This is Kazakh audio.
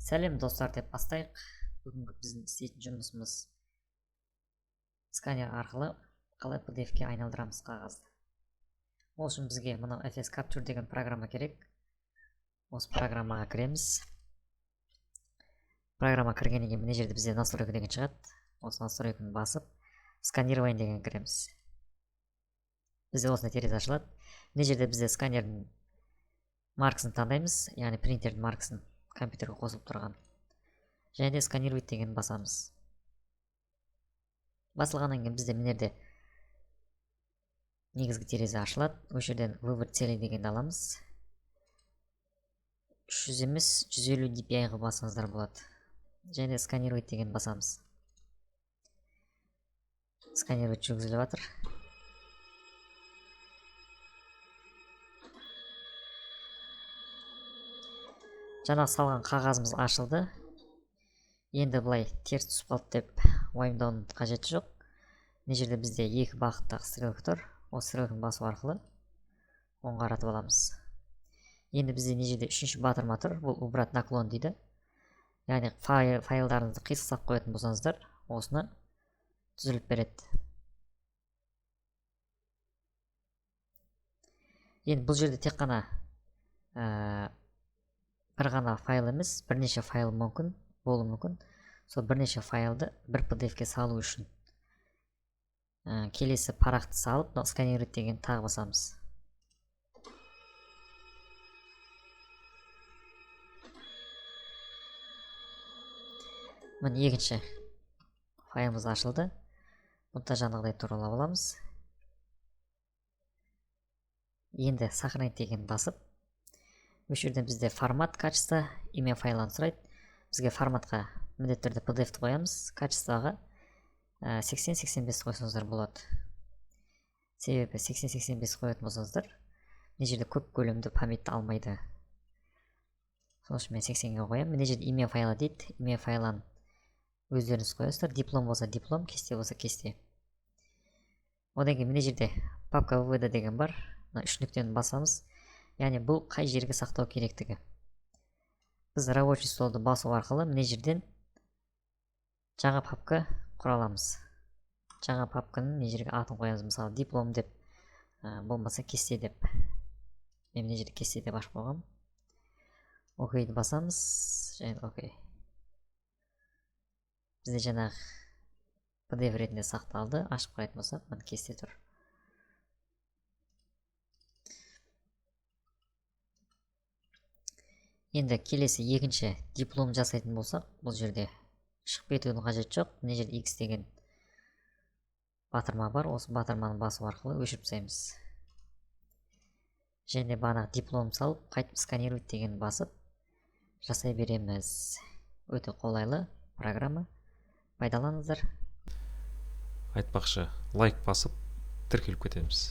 Сәлем достар деп бастайық. Бүгінгі біздің істейтін жұмысымыз сканер арқылы қалай PDF-ке айналдырамыз қағазды. Ол үшін бізге мынау FS Capture деген программа керек. Осы программаға кіреміз. Программа кіргеннен кейін мына жерде бізде настройка деген шығады. Осы настройканы басып, сканирование деген кіреміз. Бізде осындай терезе ашылады. Мына жерде бізде сканердің маркасын таңдаймыз, яғни принтердің маркасын компьютерге қосылып тұрған. Және де сканировать деген басамыз. Басылғаннан кейін бізде мына жерде негізгі терезе ашылады. Осы жерден выбор цели дегенді аламыз. 300 емес 150 dpi-ға басыңыздар болады. Және де сканировать деген басамыз. Сканировать жүргізіліп жатыр. Жаңа салған қағазымыз ашылды. Енді былай теріс түсіп қалды деп уайымдаудың қажеті жоқ. Мына жерде бізде екі бағыттағы стрелка тұр. Осы стрелканы басу арқылы оң қаратып аламыз. Енді бізде мына жерде үшінші батырма тұр. Бұл убрать наклон дейді. Яғни файлдарыңызды қисықтап қоятын болсаңыздар, осыны түзіліп береді. Енді бұл жерде тек қана бір ғана файл емес, бірнеше файл болуы мүмкін. Сол бірнеше файлды бір PDF-ке салу үшін келесі парақты салып, сканировать деген тағы басамыз. Міне екінші файлымыз ашылды. Мұнда жаңағыдай туралап аламыз. Енді сохранить деген басып, осы жерден бізде формат, качество, имя файлын сұрайды. Бізге форматқа міндетті түрде PDF-ті қоямыз, качествоға 80-85 қойсаңыздар болады. Себебі 80-85 қоятын болсаңыздар, мына жерде көп көлемді памятті алмайды. Сол үшін мен 80-ге қоямын. Мына жерде имя файла дейді. Имя файлын өздеріңіз қоясыздар. Диплом болса диплом, кесте болса кесте. Одан кейін мына жерде папка ввода деген бар. Үш нүктені басамыз. Яғни бұл қай жерге сақтау керектігі. Біз рабочий столды басу арқылы мына жерден жаңа папка құра аламыз. Жаңа папканың мына жерге атын қоямыз, мысалы диплом деп, болмаса кесте деп. Мен мына жерде кесте деп ашып қойғам. Окейді басамыз, және окей. Бізде жаңағы PDF ретінде сақталды. Ашып қарайтын болсақ, мына кесте тұр. Енді келесі екінші диплом жасайтын болсақ, бұл жерде шығып кетудің қажет жоқ. Мына жерде X деген батырма бар. Осы батырманы басу арқылы өшіріп тастаймыз. Және бағанағы диплом салып, қайтып сканировать деген басып жасай береміз. Өте қолайлы программа. Пайдаланыңыздар. Айтпақшы, лайк басып тіркеліп кетеміз.